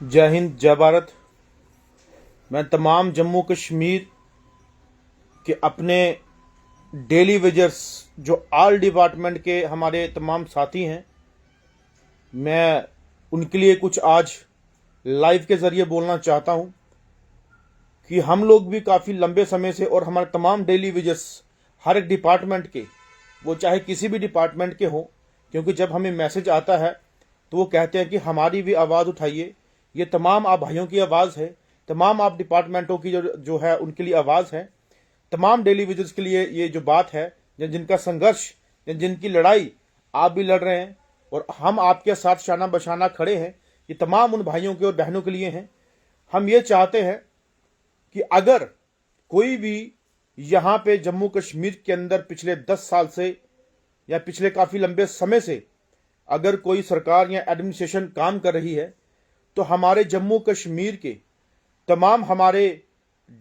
जय हिंद, जय भारत। मैं तमाम जम्मू कश्मीर के अपने डेली वेजर्स जो ऑल डिपार्टमेंट के हमारे तमाम साथी हैं, मैं उनके लिए कुछ आज लाइव के ज़रिए बोलना चाहता हूं कि हम लोग भी काफ़ी लंबे समय से और हमारे तमाम डेली वेजर्स हर एक डिपार्टमेंट के, वो चाहे किसी भी डिपार्टमेंट के हों, क्योंकि जब हमें मैसेज आता है तो वो कहते हैं कि हमारी भी आवाज़ उठाइए। ये तमाम आप भाइयों की आवाज़ है, तमाम आप डिपार्टमेंटों की जो है उनके लिए आवाज़ है, तमाम डेली विजिट्स के लिए ये जो बात है, जिनका संघर्ष, जिनकी लड़ाई आप भी लड़ रहे हैं और हम आपके साथ शाना बशाना खड़े हैं, ये तमाम उन भाइयों के और बहनों के लिए हैं। हम ये चाहते हैं कि अगर कोई भी यहाँ पे जम्मू कश्मीर के अंदर पिछले 10 साल से या पिछले काफ़ी लंबे समय से अगर कोई सरकार या एडमिनिस्ट्रेशन काम कर रही है, तो हमारे जम्मू कश्मीर के तमाम हमारे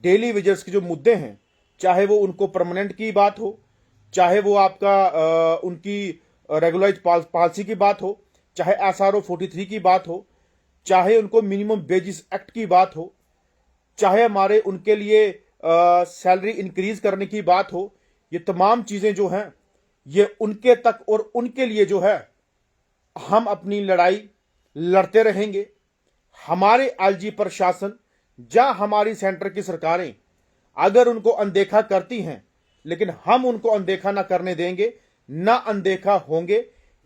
डेली वेजर्स के जो मुद्दे हैं, चाहे वो उनको परमानेंट की बात हो, चाहे वो आपका उनकी रेगुलराइज पॉलिसी की बात हो, चाहे SRO 43 की बात हो, चाहे उनको मिनिमम वेजेस एक्ट की बात हो, चाहे हमारे उनके लिए सैलरी इंक्रीज करने की बात हो, ये तमाम चीज़ें जो हैं ये उनके तक और उनके लिए जो है हम अपनी लड़ाई लड़ते रहेंगे। हमारे आईजी प्रशासन या हमारी सेंटर की सरकारें अगर उनको अनदेखा करती हैं, लेकिन हम उनको अनदेखा ना करने देंगे, ना अनदेखा होंगे,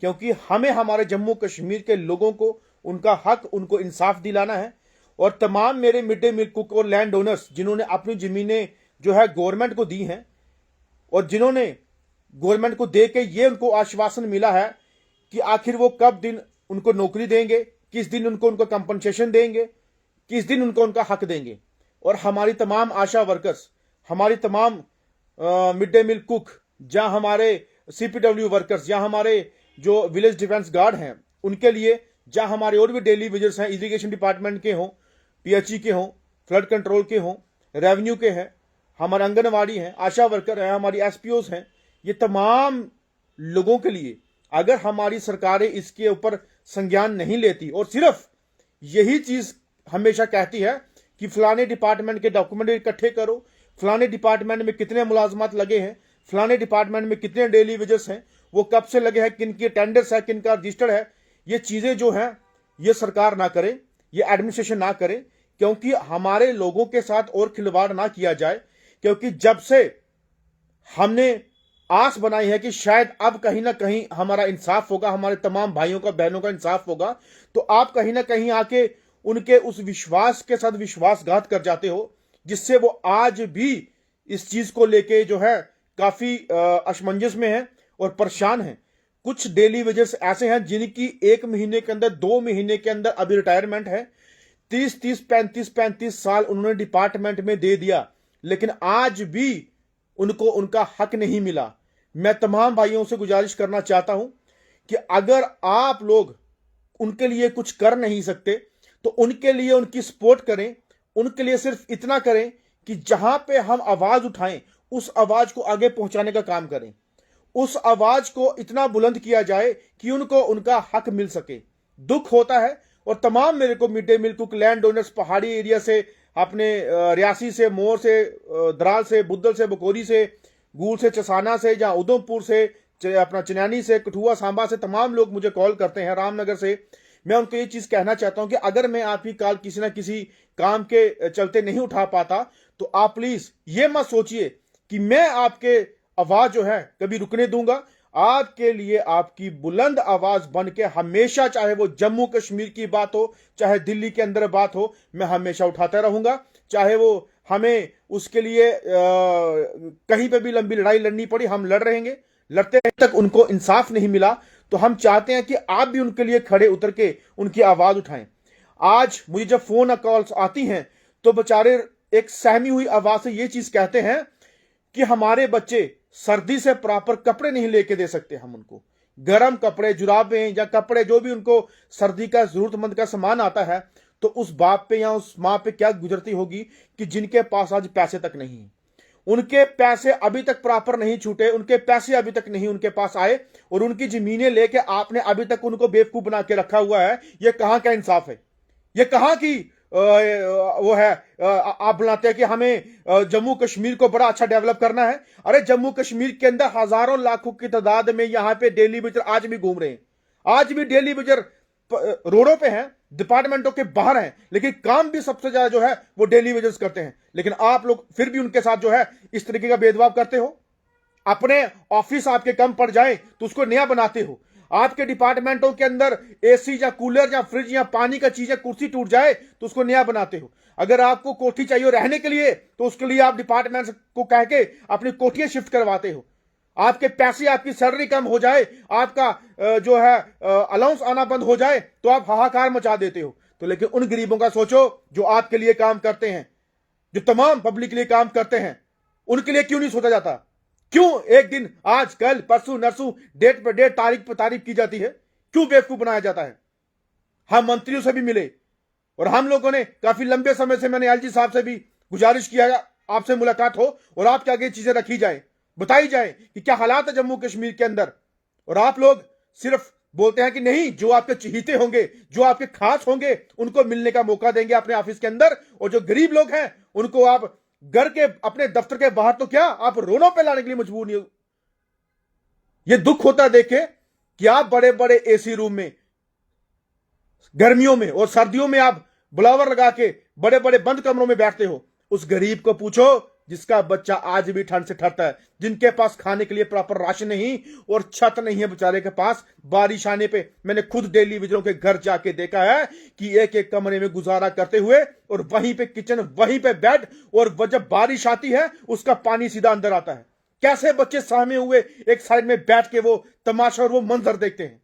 क्योंकि हमें हमारे जम्मू कश्मीर के लोगों को उनका हक, उनको इंसाफ दिलाना है। और तमाम मेरे मिड डे मील कुक और लैंड ओनर्स जिन्होंने अपनी ज़मीनें जो है गवर्नमेंट को दी हैं और जिन्होंने गवर्नमेंट को दे के ये उनको आश्वासन मिला है कि आखिर वो कब दिन उनको नौकरी देंगे, किस दिन उनको कंपनसेशन देंगे, किस दिन उनको उनका हक देंगे। और हमारी तमाम आशा वर्कर्स, हमारी तमाम मिड डे मील कुक, जहाँ हमारे CPW वर्कर्स, या हमारे जो विलेज डिफेंस गार्ड हैं उनके लिए, जहाँ हमारे और भी डेली वेजर्स हैं, इरिगेशन डिपार्टमेंट के हों, PHE के हों, फ्लड कंट्रोल के हों, रेवेन्यू के हैं, हमारे आंगनवाड़ी हैं, आशा वर्कर हैं, हमारी SPOs हैं, ये तमाम लोगों के लिए अगर हमारी सरकारें इसके ऊपर संज्ञान नहीं लेती और सिर्फ यही चीज हमेशा कहती है कि फलाने डिपार्टमेंट के डॉक्यूमेंट इकट्ठे करो, फलाने डिपार्टमेंट में कितने मुलाजमत लगे हैं, फलाने डिपार्टमेंट में कितने डेली वेजेस हैं, वो कब से लगे हैं, किन की अटेंडेंस है, किन का रजिस्टर्ड है, ये चीजें जो हैं ये सरकार ना करे, ये एडमिनिस्ट्रेशन ना करे, क्योंकि हमारे लोगों के साथ और खिलवाड़ ना किया जाए। क्योंकि जब से हमने आस बनाई है कि शायद अब कहीं ना कहीं हमारा इंसाफ होगा, हमारे तमाम भाइयों का, बहनों का इंसाफ होगा, तो आप कहीं ना कहीं आके उनके उस विश्वास के साथ विश्वासघात कर जाते हो, जिससे वो आज भी इस चीज को लेके जो है काफी असमंजस में है और परेशान है। कुछ डेली वेजेस ऐसे हैं जिनकी 1 महीने के अंदर, 2 महीने के अंदर अभी रिटायरमेंट है। 30-30, 35-35 साल उन्होंने डिपार्टमेंट में दे दिया, लेकिन आज भी उनको उनका हक नहीं मिला। मैं तमाम भाइयों से गुजारिश करना चाहता हूं कि अगर आप लोग उनके लिए कुछ कर नहीं सकते तो उनके लिए उनकी सपोर्ट करें, उनके लिए सिर्फ इतना करें कि जहां पे हम आवाज उठाएं उस आवाज को आगे पहुंचाने का काम करें, उस आवाज को इतना बुलंद किया जाए कि उनको उनका हक मिल सके। दुख होता है और तमाम मेरे को mid day meal cook, land owners, पहाड़ी एरिया से, अपने रियासी से, मोर से, द्राल से, बुद्धल से, बकोरी से, गूल से, चसाना से, जहाँ उधमपुर से, अपना चिनैनी से, कठुआ, सांबा से तमाम लोग मुझे कॉल करते हैं, रामनगर से। मैं उनको ये चीज़ कहना चाहता हूं कि अगर मैं आपकी कॉल किसी ना किसी काम के चलते नहीं उठा पाता तो आप प्लीज़ ये मत सोचिए कि मैं आपके आवाज़ जो है कभी रुकने दूंगा। आपके लिए आपकी बुलंद आवाज बन के हमेशा, चाहे वो जम्मू कश्मीर की बात हो, चाहे दिल्ली के अंदर बात हो, मैं हमेशा उठाता रहूंगा। चाहे वो हमें उसके लिए कहीं पे भी लंबी लड़ाई लड़नी पड़ी, हम लड़ रहेंगे, लड़ते तक उनको इंसाफ नहीं मिला। तो हम चाहते हैं कि आप भी उनके लिए खड़े उतर के उनकी आवाज उठाएं। आज मुझे जब फोन कॉल्स आती हैं तो बेचारे एक सहमी हुई आवाज से ये चीज कहते हैं कि हमारे बच्चे सर्दी से प्रॉपर कपड़े नहीं लेके दे सकते, हम उनको गर्म कपड़े, जुराबें या कपड़े जो भी उनको सर्दी का जरूरतमंद का सामान आता है, तो उस बाप पे या उस माँ पे क्या गुजरती होगी कि जिनके पास आज पैसे तक नहीं है, उनके पैसे अभी तक प्रॉपर नहीं छूटे, उनके पैसे अभी तक नहीं उनके पास आए और उनकी जमीनें लेके आपने अभी तक उनको बेवकूफ बना के रखा हुआ है। यह कहां का इंसाफ है? ये कहां की वो है आप बुलाते हैं कि हमें जम्मू कश्मीर को बड़ा अच्छा डेवलप करना है। अरे जम्मू कश्मीर के अंदर हजारों लाखों की तादाद में यहां पे डेली वेजर आज भी घूम रहे हैं। आज भी डेली वेजर रोडों पे हैं, डिपार्टमेंटों के बाहर हैं, लेकिन काम भी सबसे ज्यादा जो है वो डेली वेजर्स करते हैं। लेकिन आप लोग फिर भी उनके साथ जो है इस तरीके का भेदभाव करते हो। अपने ऑफिस आपके कम पड़ जाए तो उसको नया बनाते हो। आपके डिपार्टमेंटों के अंदर एसी या कूलर या फ्रिज या पानी का चीज या कुर्सी टूट जाए तो उसको नया बनाते हो। अगर आपको कोठी चाहिए रहने के लिए तो उसके लिए आप डिपार्टमेंट को कह के अपनी कोठियां शिफ्ट करवाते हो। आपके पैसे, आपकी सैलरी कम हो जाए, आपका जो है अलाउंस आना बंद हो जाए तो आप हाहाकार मचा देते हो। तो लेकिन उन गरीबों का सोचो जो आपके लिए काम करते हैं, जो तमाम पब्लिक के लिए काम करते हैं, उनके लिए क्यों नहीं सोचा जाता? क्यों एक दिन आज कल परसों नरसों डेट पर डेट तारीख पर तारीख की जाती है? क्यों बेवकूफ बनाया जाता है? हम मंत्रियों से भी मिले और हम लोगों ने काफी लंबे समय से मैंने एलजी साहब से भी गुजारिश किया आपसे मुलाकात हो और आपके आगे चीजें रखी जाए, बताई जाए कि क्या हालात है जम्मू कश्मीर के अंदर। और आप लोग सिर्फ बोलते हैं कि नहीं, जो आपके चहीते होंगे, जो आपके खास होंगे, उनको मिलने का मौका देंगे अपने ऑफिस के अंदर, और जो गरीब लोग हैं उनको आप घर के अपने दफ्तर के बाहर तो क्या आप रोनों पे लाने के लिए मजबूर नहीं हो। यह दुख होता देखे कि आप बड़े बड़े एसी रूम में गर्मियों में और सर्दियों में आप ब्लावर लगा के बड़े बड़े बंद कमरों में बैठते हो। उस गरीब को पूछो जिसका बच्चा आज भी ठंड से ठरता है, जिनके पास खाने के लिए प्रॉपर राशन नहीं और छत नहीं है बेचारे के पास। बारिश आने पे मैंने खुद डेली विजरों के घर जाके देखा है कि एक एक कमरे में गुजारा करते हुए, और वहीं पे किचन, वहीं पे बेड, और जब बारिश आती है उसका पानी सीधा अंदर आता है। कैसे बच्चे सहमे हुए एक साइड में बैठ के वो तमाशा और वो मंजर देखते हैं।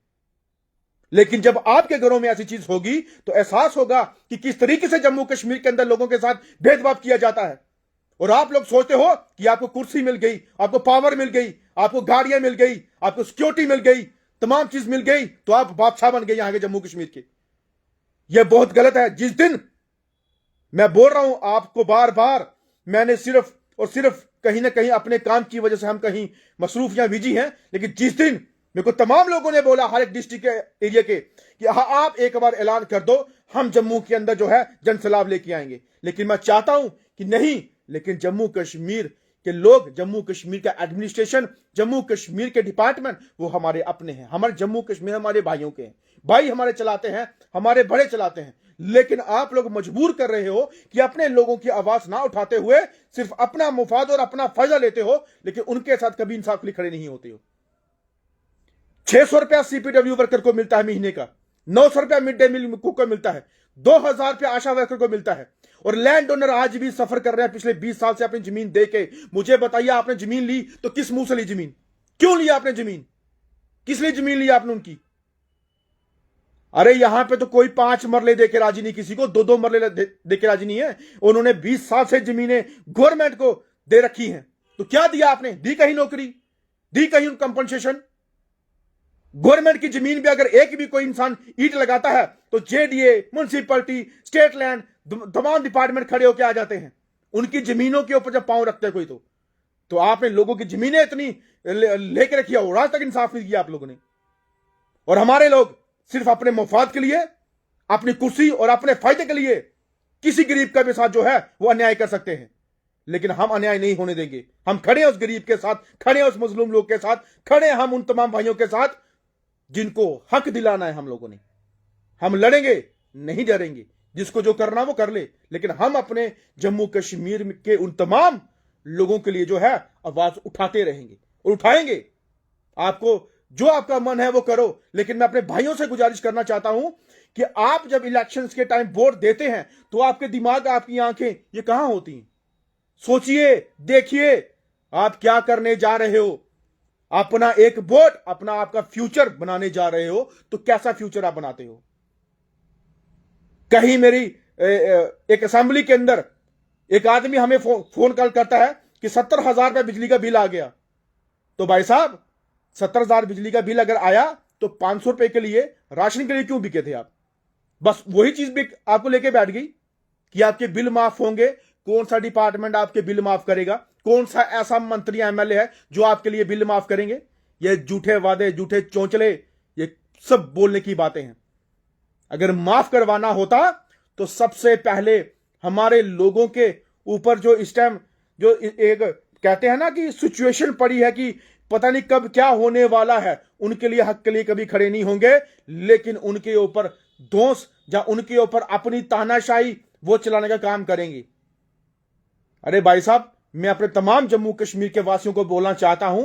लेकिन जब आपके घरों में ऐसी चीज होगी तो एहसास होगा कि किस तरीके से जम्मू कश्मीर के अंदर लोगों के साथ भेदभाव किया जाता है। और आप लोग सोचते हो कि आपको कुर्सी मिल गई, आपको पावर मिल गई, आपको गाड़ियां मिल गई, आपको सिक्योरिटी मिल गई, तमाम चीज मिल गई तो आप बादशाह बन गए यहां के जम्मू कश्मीर के। यह बहुत गलत है। जिस दिन मैं बोल रहा हूं आपको बार बार, मैंने सिर्फ और सिर्फ कहीं ना कहीं अपने काम की वजह से हम कहीं मसरूफ या बिजी हैं, लेकिन जिस दिन मेरे को तमाम लोगों ने बोला हर एक डिस्ट्रिक्ट के एरिया के कि हाँ आप एक बार ऐलान कर दो, हम जम्मू के अंदर जो है जनसैलाब लेके आएंगे। लेकिन मैं चाहता हूं कि नहीं, लेकिन जम्मू कश्मीर के लोग, जम्मू कश्मीर का एडमिनिस्ट्रेशन, जम्मू कश्मीर के डिपार्टमेंट वो हमारे अपने हैं। हमारे जम्मू कश्मीर हमारे भाइयों के हैं, भाई हमारे चलाते हैं, हमारे बड़े चलाते हैं। लेकिन आप लोग मजबूर कर रहे हो कि अपने लोगों की आवाज ना उठाते हुए सिर्फ अपना मुफाद और अपना फायदा लेते हो, लेकिन उनके साथ कभी इंसाफ के लिए खड़े नहीं होते हो। 600 रुपया सीपीडब्ल्यू वर्कर को मिलता है महीने का, 900 रुपया मिड डे मील कुक को मिलता है, 2000 रुपया आशा वर्कर को मिलता है, और लैंड ओनर आज भी सफर कर रहे हैं पिछले 20 साल से अपनी जमीन दे के। मुझे बताइए, आपने जमीन ली तो किस मुंह से ली जमीन? क्यों लिया आपने जमीन? किस लिए जमीन ली आपने उनकी? अरे यहां पे तो कोई 5 मरले देके राजी नहीं, किसी को 2-2 मरले देके राजी नहीं है। उन्होंने 20 साल से जमीनें गवर्नमेंट को दे रखी हैं, तो क्या दिया आपने? दी कहीं नौकरी? दी कहीं कंपनसेशन? गवर्नमेंट की जमीन पे अगर एक भी कोई इंसान ईंट लगाता है तो जेडीए, म्युनिसिपैलिटी, स्टेट लैंड, तमाम डिपार्टमेंट खड़े होकर आ जाते हैं उनकी जमीनों के ऊपर जब पांव रखते हैं कोई। तो आपने लोगों की जमीनें इतनी लेके रखी है और आज तक इंसाफ नहीं किया आप लोगों ने। और हमारे लोग सिर्फ अपने मुफाद के लिए, अपनी कुर्सी और अपने फायदे के लिए किसी गरीब का भी साथ जो है वो अन्याय कर सकते हैं। लेकिन हम अन्याय नहीं होने देंगे। हम खड़े हैं उस गरीब के साथ, खड़े हैं उस मजलूम लोग के साथ, खड़े हैं हम उन तमाम भाइयों के साथ जिनको हक दिलाना है हम लोगों ने। हम लड़ेंगे, नहीं डरेंगे, जिसको जो करना वो कर ले, लेकिन हम अपने जम्मू कश्मीर के उन तमाम लोगों के लिए जो है आवाज उठाते रहेंगे और उठाएंगे। आपको जो आपका मन है वो करो, लेकिन मैं अपने भाइयों से गुजारिश करना चाहता हूं कि आप जब इलेक्शंस के टाइम वोट देते हैं तो आपके दिमाग, आपकी आंखें ये कहां होती हैं? सोचिए, देखिए आप क्या करने जा रहे हो। अपना एक वोट अपना आपका फ्यूचर बनाने जा रहे हो, तो कैसा फ्यूचर आप बनाते हो? कहीं मेरी एक असेंबली के अंदर एक आदमी हमें फोन कॉल करता है कि 70,000 रुपये बिजली का बिल आ गया। तो भाई साहब, 70,000 बिजली का बिल अगर आया तो 500 रुपए के लिए राशन के लिए क्यों बिके थे आप? बस वही चीज भी आपको लेके बैठ गई कि आपके बिल माफ होंगे। कौन सा डिपार्टमेंट आपके बिल माफ करेगा? कौन सा ऐसा मंत्री एमएलए है जो आपके लिए बिल माफ करेंगे? ये झूठे वादे, झूठे चौंचले, ये सब बोलने की बातें हैं। अगर माफ करवाना होता तो सबसे पहले हमारे लोगों के ऊपर जो इस टाइम जो एक कहते हैं ना कि सिचुएशन पड़ी है कि पता नहीं कब क्या होने वाला है, उनके लिए हक के लिए कभी खड़े नहीं होंगे, लेकिन उनके ऊपर दोष या उनके ऊपर अपनी तानाशाही वो चलाने का काम करेंगे। अरे भाई साहब, मैं अपने तमाम जम्मू कश्मीर के वासियों को बोलना चाहता हूं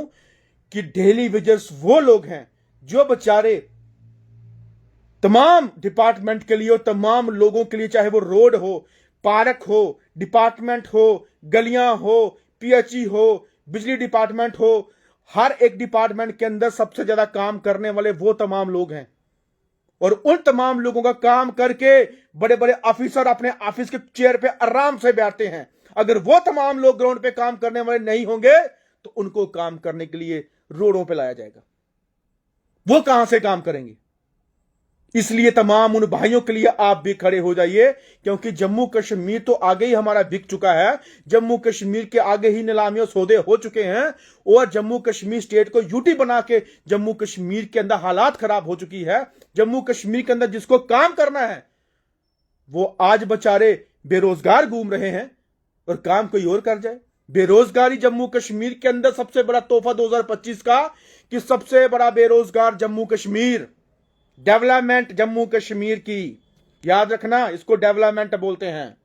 कि डेली वेजर्स वो लोग हैं जो बेचारे तमाम डिपार्टमेंट के लिए और तमाम लोगों के लिए, चाहे वो रोड हो, पार्क हो, डिपार्टमेंट हो, गलियां हो, पीएचई हो, बिजली डिपार्टमेंट हो, हर एक डिपार्टमेंट के अंदर सबसे ज्यादा काम करने वाले वो तमाम लोग हैं। और उन तमाम लोगों का काम करके बड़े बड़े ऑफिसर अपने ऑफिस के चेयर पे आराम से बैठते हैं। अगर वो तमाम लोग ग्राउंड पे काम करने वाले नहीं होंगे तो उनको काम करने के लिए रोडों पे लाया जाएगा, वो कहां से काम करेंगे? इसलिए तमाम उन भाइयों के लिए आप भी खड़े हो जाइए, क्योंकि जम्मू कश्मीर तो आगे ही हमारा बिक चुका है। जम्मू कश्मीर के आगे ही नीलामी और सौदे हो चुके हैं और जम्मू कश्मीर स्टेट को यूटी बना के जम्मू कश्मीर के अंदर हालात खराब हो चुकी है। जम्मू कश्मीर के अंदर जिसको काम करना है वो आज बेचारे बेरोजगार घूम रहे हैं और काम कोई और कर जाए। बेरोजगारी जम्मू कश्मीर के अंदर सबसे बड़ा तोहफा 2025 का कि सबसे बड़ा बेरोजगार जम्मू कश्मीर। डेवलपमेंट जम्मू कश्मीर की याद रखना, इसको डेवलपमेंट बोलते हैं,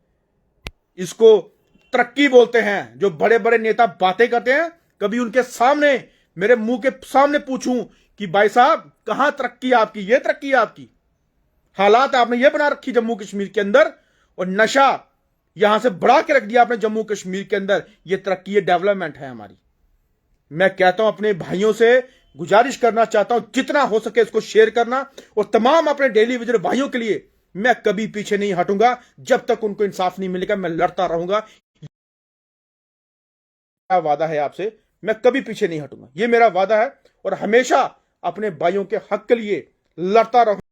इसको तरक्की बोलते हैं। जो बड़े बड़े नेता बातें करते हैं, कभी उनके सामने मेरे मुंह के सामने पूछूं कि भाई साहब कहां तरक्की आपकी? ये तरक्की आपकी? हालात आपने ये बना रखी जम्मू कश्मीर के अंदर, और नशा यहां से बढ़ा के रख दिया आपने जम्मू कश्मीर के अंदर। ये तरक्की, ये डेवलपमेंट है हमारी। मैं कहता हूं, अपने भाइयों से गुजारिश करना चाहता हूं, जितना हो सके इसको शेयर करना, और तमाम अपने डेली विजिटर भाइयों के लिए मैं कभी पीछे नहीं हटूंगा। जब तक उनको इंसाफ नहीं मिलेगा मैं लड़ता रहूंगा। क्या वादा है आपसे, मैं कभी पीछे नहीं हटूंगा, ये मेरा वादा है, और हमेशा अपने भाइयों के हक के लिए लड़ता रहूंगा।